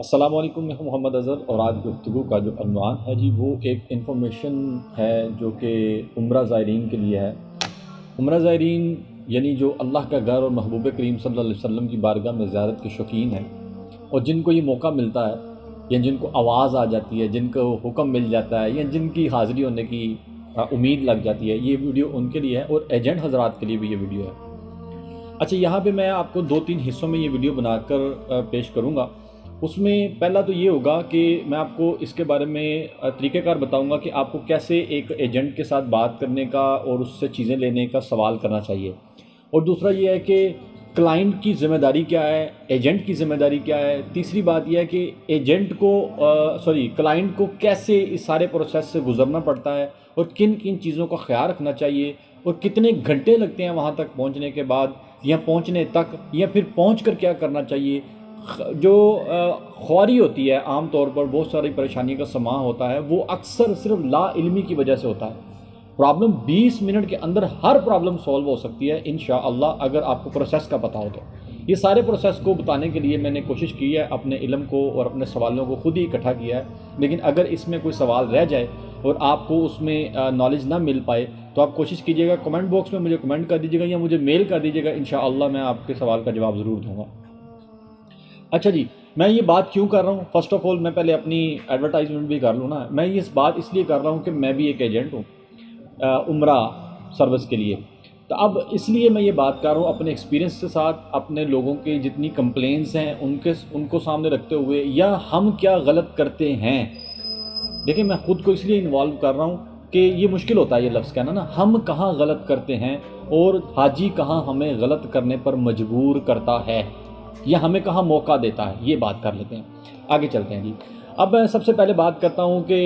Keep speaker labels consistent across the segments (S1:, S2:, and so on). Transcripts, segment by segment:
S1: السلام علیکم، میں ہوں محمد اظہر، اور آج گفتگو کا جو عنوان ہے جی وہ ایک انفارمیشن ہے جو کہ عمرہ زائرین کے لیے ہے۔ عمرہ زائرین یعنی جو اللہ کا گھر اور محبوب کریم صلی اللہ علیہ وسلم کی بارگاہ میں زیارت کے شوقین ہیں، اور جن کو یہ موقع ملتا ہے یا جن کو آواز آ جاتی ہے، جن کو حکم مل جاتا ہے، یا جن کی حاضری ہونے کی امید لگ جاتی ہے، یہ ویڈیو ان کے لیے ہے، اور ایجنٹ حضرات کے لیے بھی یہ ویڈیو ہے۔ اچھا، یہاں پہ میں آپ کو 2-3 حصوں میں یہ ویڈیو بنا کر پیش کروں گا۔ اس میں پہلا تو یہ ہوگا کہ میں آپ کو اس کے بارے میں طریقہ کار بتاؤں گا کہ آپ کو کیسے ایک ایجنٹ کے ساتھ بات کرنے کا اور اس سے چیزیں لینے کا سوال کرنا چاہیے، اور دوسرا یہ ہے کہ کلائنٹ کی ذمہ داری کیا ہے، ایجنٹ کی ذمہ داری کیا ہے، تیسری بات یہ ہے کہ ایجنٹ کو کلائنٹ کو کیسے اس سارے پروسیس سے گزرنا پڑتا ہے، اور کن کن چیزوں کا خیال رکھنا چاہیے، اور کتنے گھنٹے لگتے ہیں وہاں تک پہنچنے کے بعد یا پہنچنے تک، یا پھر پہنچ کر کیا کرنا چاہیے۔ جو خواری ہوتی ہے عام طور پر بہت ساری پریشانی کا سماں ہوتا ہے، وہ اکثر صرف لا علمی کی وجہ سے ہوتا ہے۔ پرابلم 20 منٹ کے اندر ہر پرابلم سولو ہو سکتی ہے انشاءاللہ، اگر آپ کو پروسیس کا پتہ ہو تو۔ یہ سارے پروسیس کو بتانے کے لیے میں نے کوشش کی ہے، اپنے علم کو اور اپنے سوالوں کو خود ہی اکٹھا کیا ہے، لیکن اگر اس میں کوئی سوال رہ جائے اور آپ کو اس میں نالج نہ مل پائے تو آپ کوشش کیجیے گا کمنٹ باکس میں مجھے کمنٹ کر دیجیے گا یا مجھے میل کر دیجیے گا، انشاءاللہ میں آپ کے سوال کا جواب ضرور دوں گا۔ اچھا جی، میں یہ بات کیوں کر رہا ہوں؟ فرسٹ آف آل میں پہلے اپنی ایڈورٹائزمنٹ بھی کر لوں نا۔ میں یہ بات اس لیے کر رہا ہوں کہ میں بھی ایک ایجنٹ ہوں عمرہ سروس کے لیے۔ تو اب اس لیے میں یہ بات کر رہا ہوں اپنے ایکسپیرینس کے ساتھ، اپنے لوگوں کی جتنی کمپلینس ہیں ان کو سامنے رکھتے ہوئے، یا ہم کیا غلط کرتے ہیں۔ دیکھیں، میں خود کو اس لیے انوالو کر رہا ہوں کہ یہ مشکل ہوتا ہے یہ لفظ کہنا نا، ہم کہاں غلط کرتے ہیں اور حاجی کہاں ہمیں غلط کرنے پر مجبور کرتا ہے، یا ہمیں کہاں موقع دیتا ہے، یہ بات کر لیتے ہیں۔ آگے چلتے ہیں جی۔ اب میں سب سے پہلے بات کرتا ہوں کہ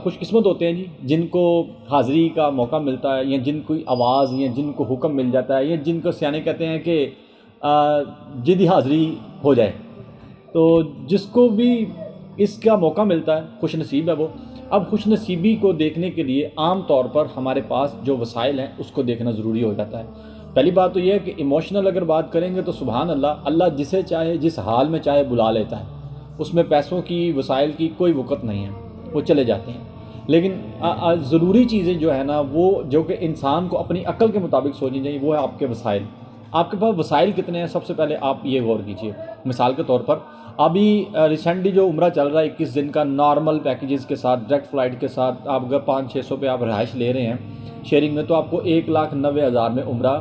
S1: خوش قسمت ہوتے ہیں جی جن کو حاضری کا موقع ملتا ہے، یا جن کو آواز یا جن کو حکم مل جاتا ہے، یا جن کو سیانے کہتے ہیں کہ جدی حاضری ہو جائے، تو جس کو بھی اس کا موقع ملتا ہے خوش نصیب ہے وہ۔ اب خوش نصیبی کو دیکھنے کے لیے عام طور پر ہمارے پاس جو وسائل ہیں اس کو دیکھنا ضروری ہو جاتا ہے۔ پہلی بات تو یہ ہے کہ ایموشنل اگر بات کریں گے تو سبحان اللہ، اللہ جسے چاہے جس حال میں چاہے بلا لیتا ہے، اس میں پیسوں کی وسائل کی کوئی وقت نہیں ہے، وہ چلے جاتے ہیں۔ لیکن ضروری چیزیں جو ہے نا، وہ جو کہ انسان کو اپنی عقل کے مطابق سوچنی چاہیے، وہ ہے آپ کے وسائل۔ آپ کے پاس وسائل کتنے ہیں؟ سب سے پہلے آپ یہ غور کیجئے۔ مثال کے طور پر ابھی ریسنٹلی جو عمرہ چل رہا ہے 21 دن کا، نارمل پیکیجز کے ساتھ، ڈائریکٹ فلائٹ کے ساتھ، آپ اگر 500-600 پہ آپ رہائش لے رہے ہیں شیئرنگ میں، تو آپ کو 1,90,000 میں عمرہ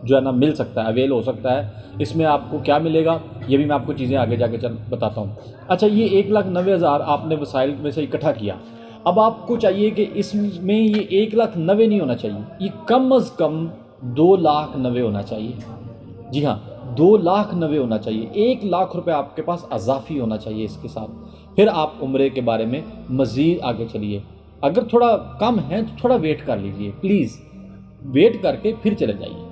S1: جو ہے نا مل سکتا ہے، اویل ہو سکتا ہے۔ اس میں آپ کو کیا ملے گا یہ بھی میں آپ کو چیزیں آگے جا کے بتاتا ہوں۔ اچھا، یہ 1,90,000 آپ نے وسائل میں سے اکٹھا کیا۔ اب آپ کو چاہیے کہ اس میں یہ 1,90,000 نہیں ہونا چاہیے، یہ کم از کم 2,90,000 ہونا چاہیے۔ جی ہاں، 2,90,000 ہونا چاہیے۔ 1,00,000 روپے آپ کے پاس اضافی ہونا چاہیے اس کے ساتھ، پھر آپ عمرے کے بارے میں مزید آگے چلیے۔ اگر تھوڑا کم ہے تو تھوڑا ویٹ کر لیجئے، پلیز ویٹ کر کے پھر چلے جائیے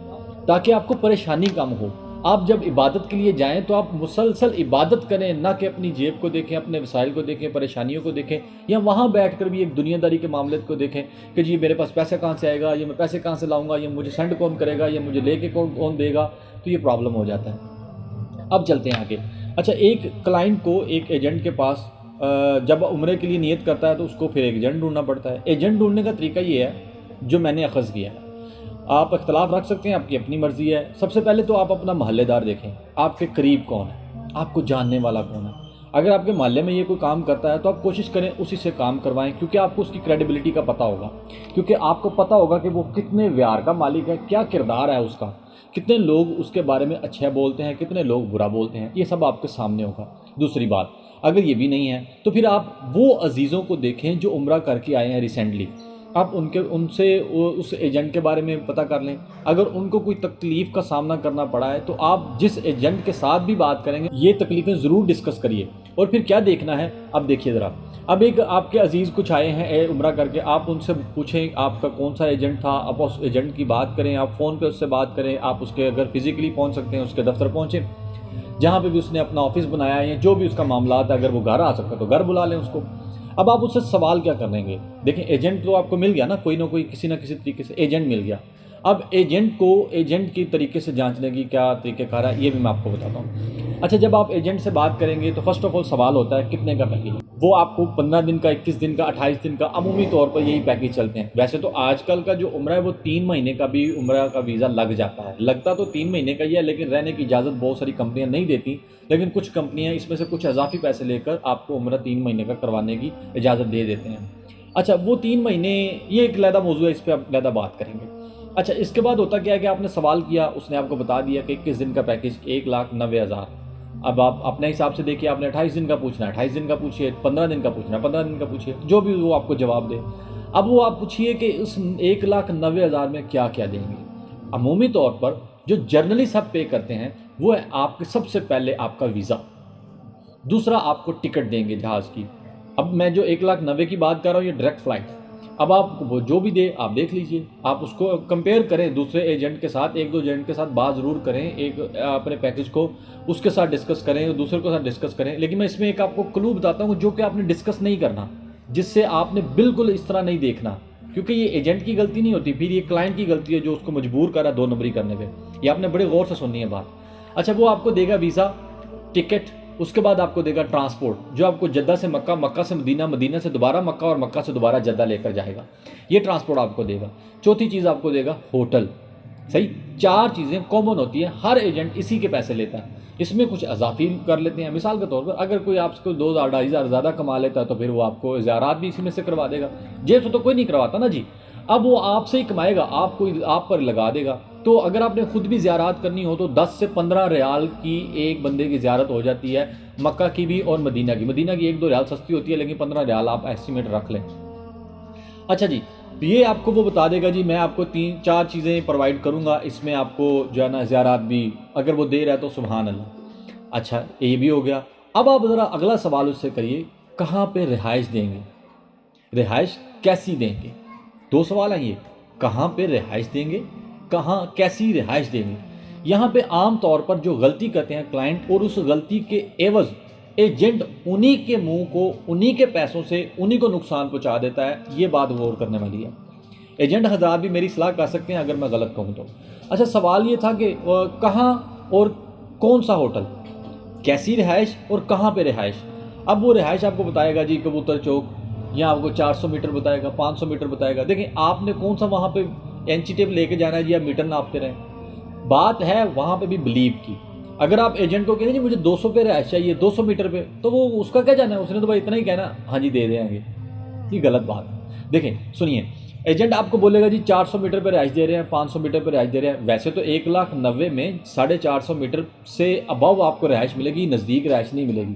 S1: تاکہ آپ کو پریشانی کم ہو۔ آپ جب عبادت کے لیے جائیں تو آپ مسلسل عبادت کریں، نہ کہ اپنی جیب کو دیکھیں، اپنے وسائل کو دیکھیں، پریشانیوں کو دیکھیں، یا وہاں بیٹھ کر بھی ایک دنیا داری کے معاملے کو دیکھیں کہ جی میرے پاس پیسے کہاں سے آئے گا، یا میں پیسے کہاں سے لاؤں گا، یا مجھے سینڈ کون کرے گا، یا مجھے لے کے کون دے گا، تو یہ پرابلم ہو جاتا ہے۔ اب چلتے ہیں آگے۔ اچھا، ایک کلائنٹ کو ایک ایجنٹ کے پاس جب عمرے کے لیے نیت کرتا ہے تو اس کو پھر ایک ایجنٹ ڈھونڈنا پڑتا ہے۔ ایجنٹ ڈھونڈنے کا طریقہ یہ ہے جو میں نے اخذ کیا ہے۔ آپ اختلاف رکھ سکتے ہیں، آپ کی اپنی مرضی ہے۔ سب سے پہلے تو آپ اپنا محلے دار دیکھیں، آپ کے قریب کون ہے، آپ کو جاننے والا کون ہے۔ اگر آپ کے محلے میں یہ کوئی کام کرتا ہے تو آپ کوشش کریں اسی سے کام کروائیں، کیونکہ آپ کو اس کی کریڈیبلٹی کا پتہ ہوگا، کیونکہ آپ کو پتہ ہوگا کہ وہ کتنے ویار کا مالک ہے، کیا کردار ہے اس کا، کتنے لوگ اس کے بارے میں اچھا بولتے ہیں، کتنے لوگ برا بولتے ہیں، یہ سب آپ کے سامنے ہوگا۔ دوسری بات، اگر یہ بھی نہیں ہے تو پھر آپ وہ عزیزوں کو دیکھیں جو عمرہ کر کے آئے ہیں ریسنٹلی، آپ ان سے اس ایجنٹ کے بارے میں پتہ کر لیں۔ اگر ان کو کوئی تکلیف کا سامنا کرنا پڑا ہے تو آپ جس ایجنٹ کے ساتھ بھی بات کریں گے یہ تکلیفیں ضرور ڈسکس کریے۔ اور پھر کیا دیکھنا ہے، اب دیکھیے ذرا، اب ایک آپ کے عزیز کچھ آئے ہیں عمرہ کر کے، آپ ان سے پوچھیں آپ کا کون سا ایجنٹ تھا، آپ اس ایجنٹ کی بات کریں، آپ فون پہ اس سے بات کریں، آپ اس کے اگر فزیکلی پہنچ سکتے ہیں اس کے دفتر پہنچیں، جہاں پہ بھی اس نے اپنا آفس بنایا ہے، جو بھی اس کا معاملات ہے، اگر وہ گھر آ سکتا ہے تو گھر بلا لیں اس کو۔ اب آپ اس سے سوال کیا کریں گے؟ دیکھیں، ایجنٹ تو آپ کو مل گیا نا، کوئی نہ کوئی کسی نہ کسی طریقے سے ایجنٹ مل گیا۔ اب ایجنٹ کو ایجنٹ کی طریقے سے جانچنے کی کیا طریقہ کار ہے یہ بھی میں آپ کو بتاتا ہوں۔ اچھا جب آپ ایجنٹ سے بات کریں گے تو فرسٹ آف آل سوال ہوتا ہے کتنے کا پیکیج، وہ آپ کو 15 دن کا، 21 دن کا، 28 دن کا، عمومی طور پر یہی پیکیج چلتے ہیں۔ ویسے تو آج کل کا جو عمرہ ہے وہ 3 مہینے کا بھی عمرہ کا ویزا لگ جاتا ہے، لگتا تو 3 مہینے کا ہی ہے، لیکن رہنے کی اجازت بہت ساری کمپنیاں نہیں دیتی، لیکن کچھ کمپنیاں اس میں سے کچھ اضافی پیسے لے کر آپ کو عمرہ 3 مہینے کا کروانے کی اجازت دے دیتے ہیں۔ اچھا وہ 3 مہینے یہ ایک علیحدہ موضوع ہے، اس پہ آپ علیحدہ بات کریں گے۔ اچھا اس کے بعد ہوتا کیا ہے کہ آپ نے سوال کیا، اس نے آپ کو بتا دیا کہ 21 دن کا پیکیج 1,90,000۔ اب آپ اپنے حساب سے دیکھیے، آپ نے 28 دن کا پوچھنا ہے 28 دن کا پوچھیے، 15 دن کا پوچھنا ہے 15 دن کا پوچھیے، جو بھی وہ آپ کو جواب دے۔ اب وہ آپ پوچھیے کہ اس 1,90,000 میں کیا کیا دیں گے۔ عمومی طور پر جو جرنلی سب پے کرتے ہیں وہ ہے آپ کے سب سے پہلے آپ کا ویزا، دوسرا آپ کو ٹکٹ دیں گے جہاز کی۔ اب میں جو 1,90,000 کی بات کر رہا ہوں یہ ڈائریکٹ فلائٹ، اب آپ وہ جو بھی دے آپ دیکھ لیجئے، آپ اس کو کمپیئر کریں دوسرے ایجنٹ کے ساتھ، ایک دو ایجنٹ کے ساتھ بات ضرور کریں، ایک اپنے پیکیج کو اس کے ساتھ ڈسکس کریں، دوسرے کے ساتھ ڈسکس کریں، لیکن میں اس میں ایک آپ کو کلو بتاتا ہوں جو کہ آپ نے ڈسکس نہیں کرنا، جس سے آپ نے بالکل اس طرح نہیں دیکھنا، کیونکہ یہ ایجنٹ کی غلطی نہیں ہوتی، پھر یہ کلائنٹ کی غلطی ہے جو اس کو مجبور کرا 2 نمبری کرنے پہ۔ یہ آپ نے بڑے غور سے سننی ہے بات۔ اچھا وہ آپ کو دے گا ویزا، ٹکٹ، اس کے بعد آپ کو دے گا ٹرانسپورٹ جو آپ کو جدہ سے مکہ، مکہ سے مدینہ، مدینہ سے دوبارہ مکہ اور مکہ سے دوبارہ جدہ لے کر جائے گا، یہ ٹرانسپورٹ آپ کو دے گا۔ چوتھی چیز آپ کو دے گا ہوٹل۔ صحیح، 4 چیزیں کامن ہوتی ہیں، ہر ایجنٹ اسی کے پیسے لیتا ہے، اس میں کچھ اضافی کر لیتے ہیں۔ مثال کے طور پر اگر کوئی آپ سے 2,000 2,500 زیادہ کما لیتا ہے تو پھر وہ آپ کو زیارات بھی اسی میں سے کروا دے گا، جیب سے تو کوئی نہیں کرواتا نا جی، اب وہ آپ سے ہی کمائے گا، آپ پر لگا دے گا۔ تو اگر آپ نے خود بھی زیارات کرنی ہو تو 10 سے 15 ریال کی ایک بندے کی زیارت ہو جاتی ہے، مکہ کی بھی اور مدینہ کی۔ مدینہ کی 1-2 ریال سستی ہوتی ہے، لیکن 15 ریال آپ ایسٹیمیٹ رکھ لیں۔ اچھا جی، یہ آپ کو وہ بتا دے گا جی میں آپ کو 3-4 چیزیں پرووائڈ کروں گا، اس میں آپ کو جو ہے نا زیارات بھی اگر وہ دے رہا ہے تو سبحان اللہ۔ اچھا یہ بھی ہو گیا، اب آپ ذرا اگلا سوال اس سے کریے کہاں پہ رہائش دیں گے، رہائش کیسی دیں گے؟ 2 سوال ہیں یہ، کہاں پہ رہائش دیں گے، کہاں کیسی رہائش دیں گے۔ یہاں پہ عام طور پر جو غلطی کرتے ہیں کلائنٹ، اور اس غلطی کے عوض ایجنٹ انہی کے منہ کو، انہی کے پیسوں سے انہی کو نقصان پہنچا دیتا ہے، یہ بات غور کرنے والی ہے۔ ایجنٹ حضرات بھی میری صلاح کر سکتے ہیں اگر میں غلط کہوں تو۔ اچھا سوال یہ تھا کہ کہاں اور کون سا ہوٹل، کیسی رہائش اور کہاں پہ رہائش۔ اب وہ رہائش آپ کو بتائے گا جی کبوتر چوک، یا آپ کو 400 میٹر بتائے گا، 500 میٹر بتائے گا۔ دیکھیں آپ نے کون سا وہاں پہ انچی ٹیپ لے کے جانا ہے جی، یا میٹر ناپتے رہیں، بات ہے وہاں پہ بھی بلیو کی۔ اگر آپ ایجنٹ کو کہیں جی مجھے 200 پہ رہائش چاہیے، 200 میٹر پہ، تو وہ اس کا کیا جانا ہے، اس نے تو بھائی اتنا ہی کہنا ہاں جی دے دیں گے، یہ غلط بات ہے۔ دیکھیں سنیے، ایجنٹ آپ کو بولے گا جی 400 میٹر پہ رہائش دے رہے ہیں، 500 میٹر پہ رہائش دے رہے ہیں، ویسے تو 1,90,000 میں 450 میٹر سے ابو آپ کو رہائش ملے گی، نزدیک رہائش نہیں ملے گی۔